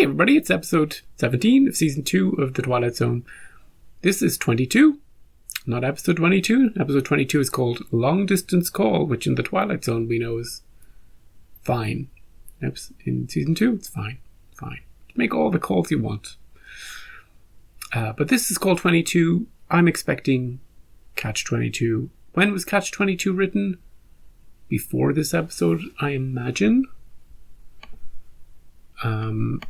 everybody, it's episode 17 of season 2 of The Twilight Zone. This is 22, not episode 22. Episode 22 is called Long Distance Call, which in The Twilight Zone we know is fine. In season 2, it's fine. Make all the calls you want. But this is called 22. I'm expecting Catch 22. When was Catch 22 written? Before this episode, I imagine. It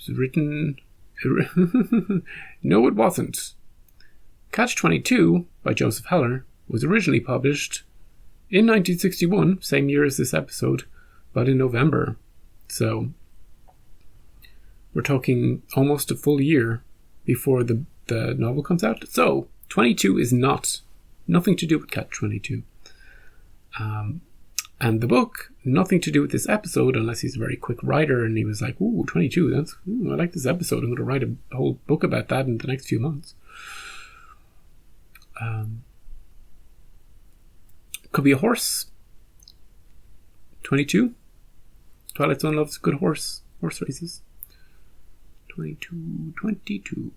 was written... No, it wasn't. Catch 22 by Joseph Heller was originally published in 1961, same year as this episode, but in November. So we're talking almost a full year before the novel comes out. So 22 is nothing to do with Catch 22. And the book, nothing to do with this episode, unless he's a very quick writer and he was like, ooh, 22, I like this episode. I'm going to write a whole book about that in the next few months. Could be a horse. 22. Twilight Zone loves good horse races. 22.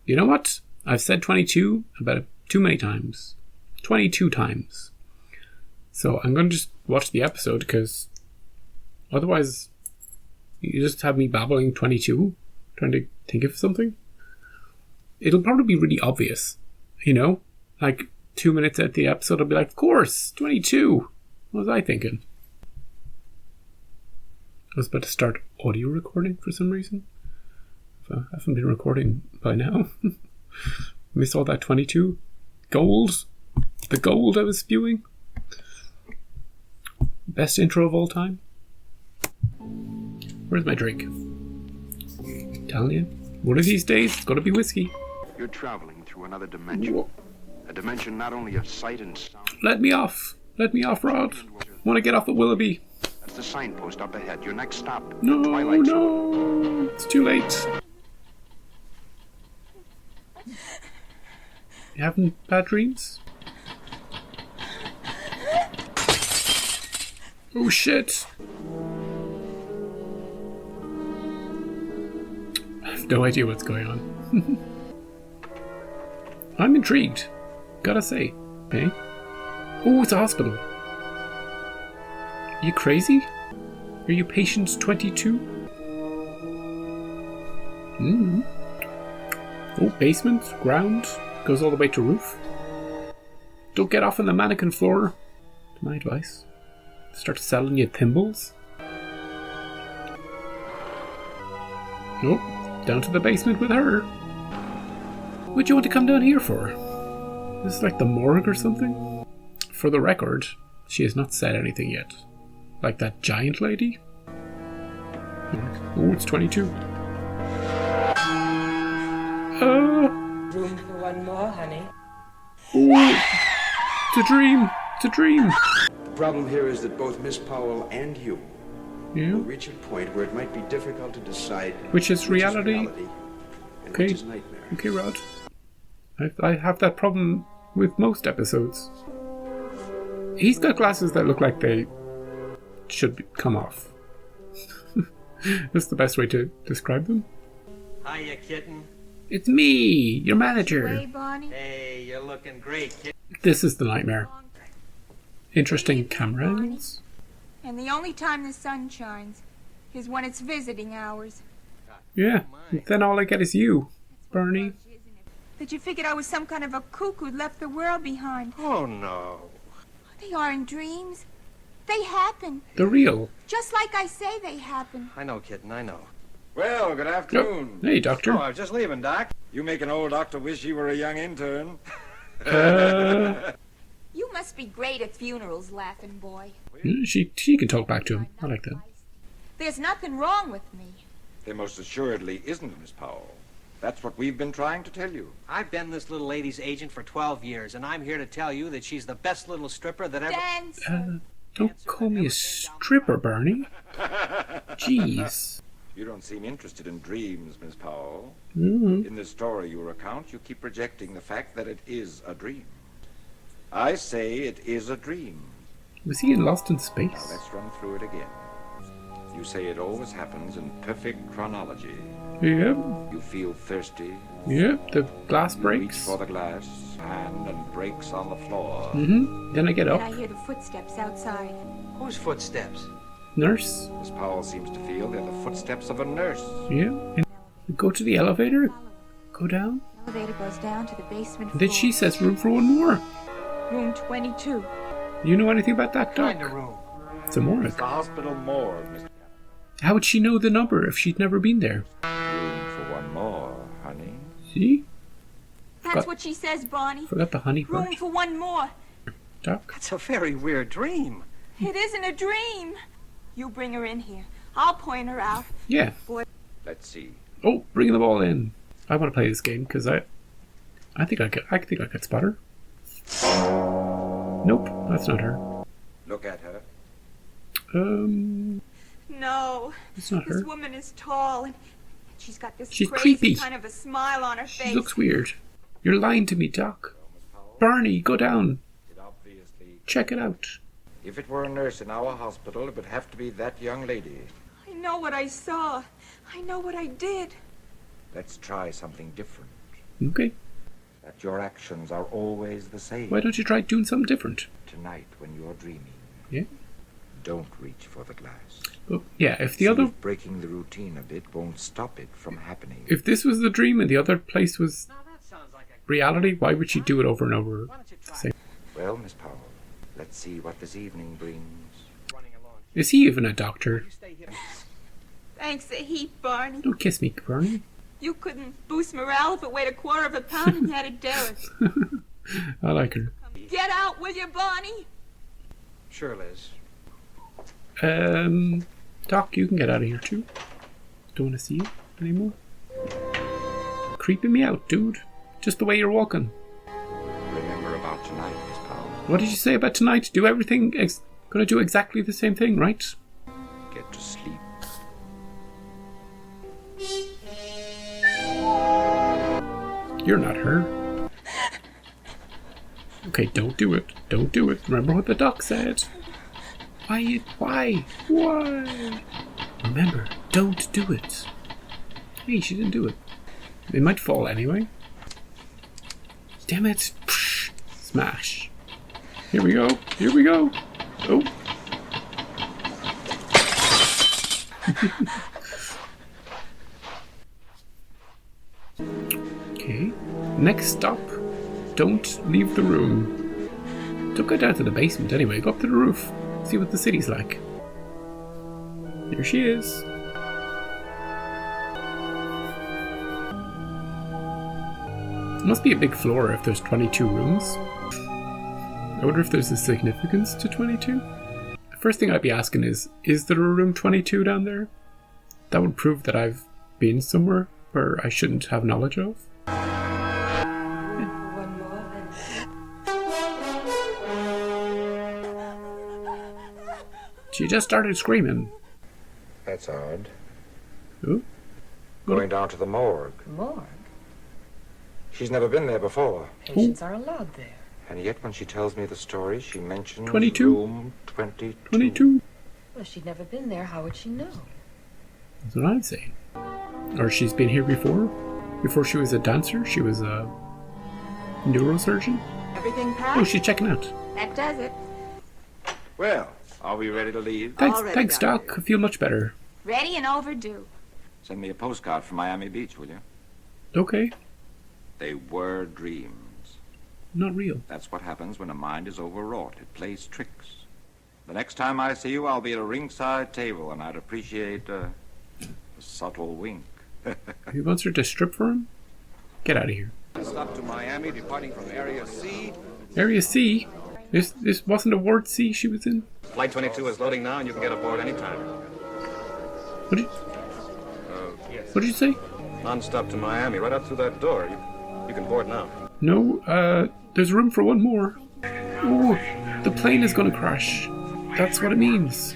You know what? I've said 22 about too many times. 22 times. So I'm going to just watch the episode, because otherwise you just have me babbling 22, trying to think of something. It'll probably be really obvious, like 2 minutes at the episode I'll be like, of course, 22. What was I thinking? I was about to start audio recording for some reason. I haven't been recording by now. Missed all that 22 gold. The gold I was spewing. Best intro of all time. Where's my drink? Telling you, one of these days it's gonna be whiskey. You're traveling through another dimension. Whoa. A dimension not only of sight and sound. Let me off, Rod. Want to get off at Willoughby. That's the signpost up ahead. Your next stop. No, Twilight Zone. It's too late. You having bad dreams? Oh shit! I have no idea what's going on. I'm intrigued. Gotta say. Okay. Oh, it's a hospital. Are you crazy? Are you patient 22? Oh, basement, ground, goes all the way to roof. Don't get off on the mannequin floor. My advice. Start selling you thimbles. Nope. Down to the basement with her. What'd you want to come down here for? This is like the morgue or something? For the record, she has not said anything yet. Like that giant lady? Oh, it's 22. Room for one more, honey. Oh, it's a dream. It's a dream. The problem here is that both Miss Powell and you will reach a point where it might be difficult to decide which is reality and which is nightmare. Okay, Rod. I have that problem with most episodes. He's got glasses that look like they should come off. That's the best way to describe them. Hiya, kitten. It's me, your manager. Hey, Bonnie. Hey, you're looking great, kitten. This is the nightmare. Interesting camera angles. And the only time the sun shines is when it's visiting hours. Yeah, then all I get is you, Bernie. That you figured I was some kind of a kook who'd left the world behind. Oh, no. They aren't dreams. They happen. They're real. Just like I say they happen. I know, kitten, I know. Well, good afternoon. Hey, Doctor. Oh, I was just leaving, Doc. You make an old doctor wish he were a young intern. You must be great at funerals, laughing boy. She can talk back to him. I like that. There's nothing wrong with me. There most assuredly isn't, Miss Powell. That's what we've been trying to tell you. I've been this little lady's agent for 12 years, and I'm here to tell you that she's the best little stripper that ever... Dance. Don't call me a stripper, Bernie. Jeez. You don't seem interested in dreams, Miss Powell. Mm-hmm. In the story you recount, you keep projecting the fact that it is a dream. I say it is a dream. Was he in Lost in Space? Now let's run through it again. You say it always happens in perfect chronology. Yep. You feel thirsty. Yep. The glass You reach breaks. for the glass, hand and breaks on the floor. Then I get And up. I hear the footsteps outside. Whose footsteps? Nurse. Miss Powell seems to feel they're the footsteps of a nurse. Yeah. And go to the elevator. Go down. The elevator goes down to the basement And then floor. she says room for one more. Room 22. You know anything about that, Kind Doc? of room. It's a morgue. The hospital morgue, Mr. How would she know the number if she'd never been there? Room for one more, honey. See? That's what she says, Barney. Forgot the honey part. Room for one more. Doc? That's a very weird dream. It isn't a dream. You bring her in here. I'll point her out. Yeah. Let's see. Oh, bring the ball in. I want to play this game because I think I could spot her. Nope, that's not her. Look at her. No. It's not This her. woman is tall and she's got this She's crazy creepy. kind of a smile on her face. She looks weird. You're lying to me, Doc. Barney, go down. It obviously... Check it out. If it were a nurse in our hospital, it would have to be that young lady. I know what I saw. I know what I did. Let's try something different. Okay. That your actions are always the same. Why don't you try doing something different? Tonight, when you're dreaming, Yeah. don't reach for the glass. But yeah, if the See other, if breaking the routine a bit won't stop it from happening. if this was the dream and the other place was Now that sounds like a... reality, why would she do it over and over? Why don't you try Same. Well, Miss Powell, let's see what this evening brings. running along? Is he even a doctor? You stay here. Thanks a heap, Barney. Don't kiss me, Barney. You couldn't boost morale if it weighed a quarter of a pound and you had to dare it. I like her. Get out, will you, Barney? Sure, Liz. Doc, you can get out of here too. Don't want to see you anymore. Creeping me out, dude. Just the way you're walking. Remember about tonight, Miss Powell. What did you say about tonight? Do everything. Gonna do exactly the same thing, right? Get to sleep. You're not her. Okay, don't do it. Don't do it. Remember what the doc said. Why? Remember, don't do it. Hey, she didn't do it. They might fall anyway. Damn it. Psh, smash. Here we go. Oh. Okay. Next stop. Don't leave the room. Don't go down to the basement anyway. Go up to the roof. See what the city's like. There she is. It must be a big floor if there's 22 rooms. I wonder if there's a significance to 22? The first thing I'd be asking is there a room 22 down there? That would prove that I've been somewhere where I shouldn't have knowledge of. She just started screaming. That's odd. Ooh. Going down to the morgue. Morgue? She's never been there before. Patients are allowed there. And yet when she tells me the story, she mentions 22. room 22. 22. Well, if she'd never been there, how would she know? That's what I'd say. Or she's been here before. Before she was a dancer, she was a neurosurgeon. Everything Oh, passed? she's checking out. That does it. Well, are we ready to leave? Thanks, Doc. I feel much better. Ready and overdue. Send me a postcard from Miami Beach, will you? Okay. They were dreams. Not real. That's what happens when a mind is overwrought. It plays tricks. The next time I see you, I'll be at a ringside table, and I'd appreciate a subtle wink. He wants her to strip for him? Get out of here. Stop to Miami, departing from Area C. Area C? This wasn't a Ward C she was in? Flight 22 is loading now, and you can get aboard anytime. What did you say? Non-stop to Miami, right out through that door. You can board now. No, there's room for one more. Oh, the plane is gonna crash. That's what it means.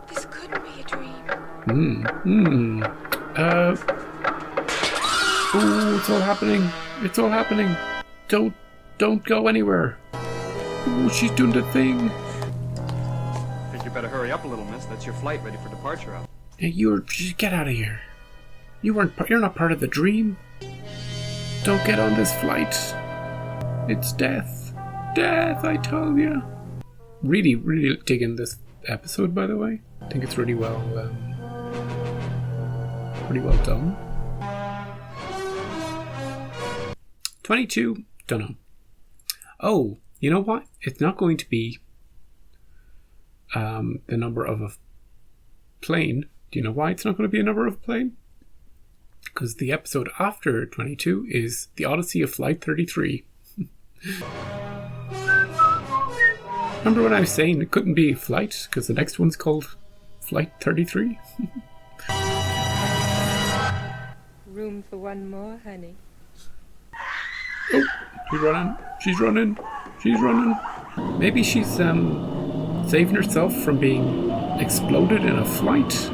This couldn't be a dream. Oh, it's all happening. It's all happening. Don't go anywhere. Oh, she's doing the thing. I think you better hurry up a little, miss. That's your flight ready for departure out. Hey, just get out of here. You're not part of the dream. Don't get on this flight. It's death. Death, I tell you. Really, really digging this episode, by the way. I think it's really well done. 22, don't know. Oh, you know what? It's not going to be the number of a plane. Do you know why it's not going to be a number of a plane? Because the episode after 22 is The Odyssey of Flight 33. Remember when I was saying it couldn't be Flight? Because the next one's called Flight 33? Room for one more, honey. Oh, she's running. Maybe she's saving herself from being exploded in a flight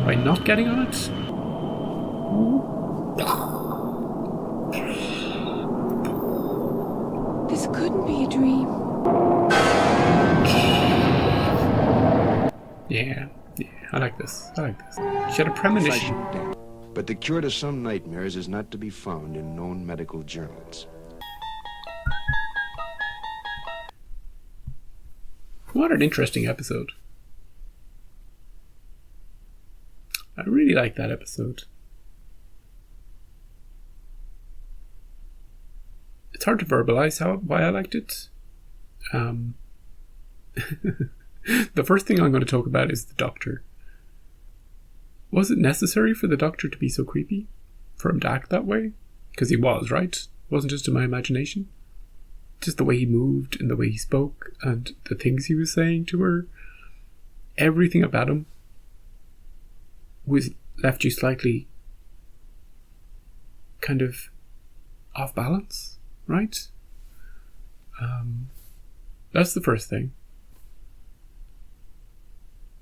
by not getting on it. This couldn't be a dream. Yeah, I like this. She had a premonition. But the cure to some nightmares is not to be found in known medical journals. What an interesting episode. I really like that episode. It's hard to verbalize why I liked it. The first thing I'm going to talk about is the Doctor. Was it necessary for the Doctor to be so creepy? For him to act that way? Because he was, right? It wasn't just in my imagination. Just the way he moved and the way he spoke and the things he was saying to her. Everything about him was left you slightly kind of off balance, right? That's the first thing.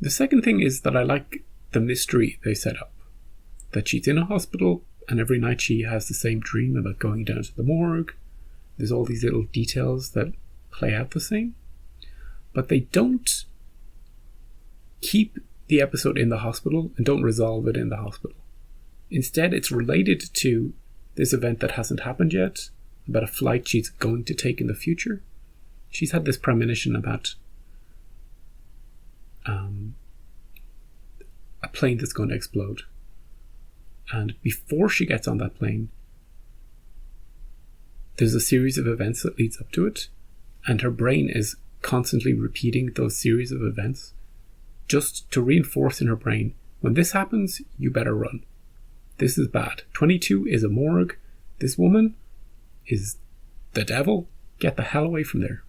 The second thing is that I like the mystery they set up. That she's in a hospital and every night she has the same dream about going down to the morgue. There's all these little details that play out the same. But they don't keep the episode in the hospital and don't resolve it in the hospital. Instead, it's related to this event that hasn't happened yet, about a flight she's going to take in the future. She's had this premonition about a plane that's going to explode. And before she gets on that plane, there's a series of events that leads up to it, and her brain is constantly repeating those series of events just to reinforce in her brain, when this happens, you better run. This is bad. 22 is a morgue. This woman is the devil. Get the hell away from there.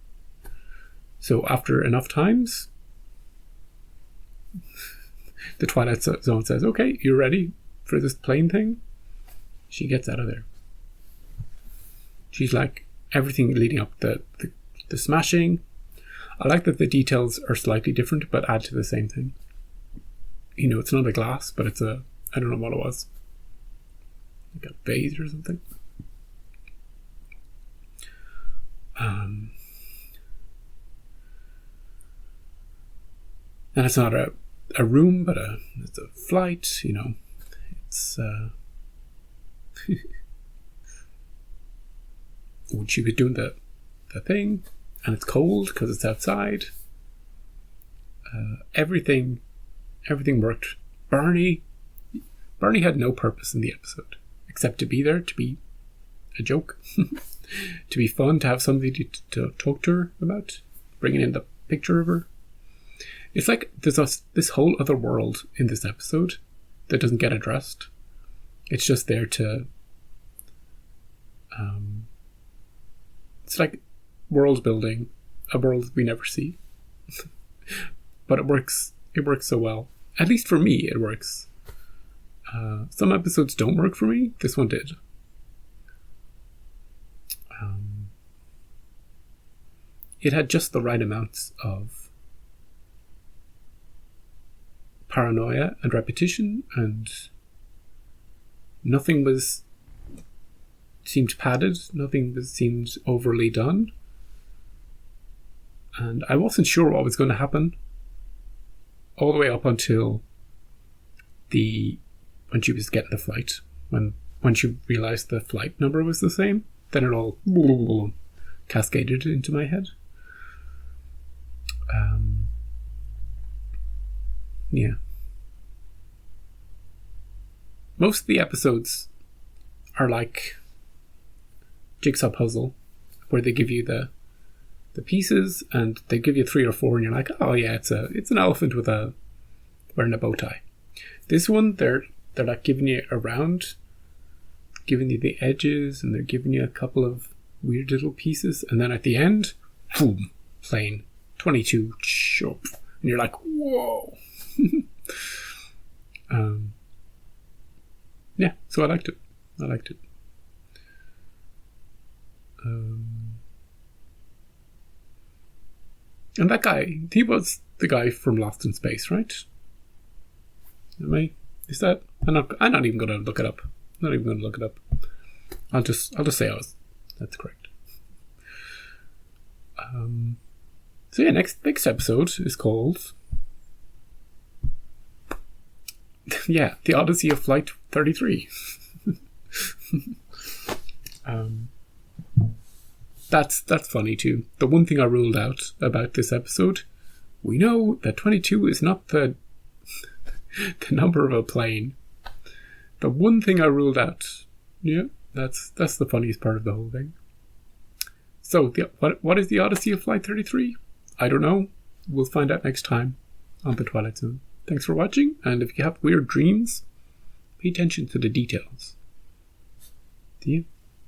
So after enough times, the Twilight Zone says, okay, you're ready for this plane thing? She gets out of there. She's like everything leading up the smashing. I like that the details are slightly different but add to the same thing. You know, it's not a glass, but it's I don't know what it was. Like a vase or something. And it's not a room, but it's a flight, you know. It's when she was doing the thing, and it's cold because it's outside. Everything worked. Barney had no purpose in the episode except to be there, to be a joke, to be fun, to have something to talk to her about, bringing in the picture of her. It's like there's this whole other world in this episode that doesn't get addressed. It's just there to it's like world building, a world we never see. But it works so well. At least for me, it works. Some episodes don't work for me. This one did. It had just the right amounts of paranoia and repetition, and nothing seemed padded. Nothing seemed overly done. And I wasn't sure what was going to happen all the way up until when she was getting the flight. When she realised the flight number was the same, then it all cascaded into my head. Yeah. Most of the episodes are like jigsaw puzzle, where they give you the pieces and they give you 3 or 4 and you're like, oh yeah, it's an elephant wearing a bow tie. This one, they're like giving you a round, giving you the edges, and they're giving you a couple of weird little pieces, and then at the end, boom, plain 22 sharp, and you're like, whoa. Yeah, so I liked it. And that guy, he was the guy from Lost in Space, right? Is that? I'm not even going to look it up. I'll just say that's correct. So yeah, next episode is called The Odyssey of Flight 33. That's funny too. The one thing I ruled out about this episode, we know that 22 is not the number of a plane. The one thing I ruled out. Yeah, that's the funniest part of the whole thing. So, what is the Odyssey of Flight 33? I don't know. We'll find out next time on The Twilight Zone. Thanks for watching, and if you have weird dreams, pay attention to the details. See you.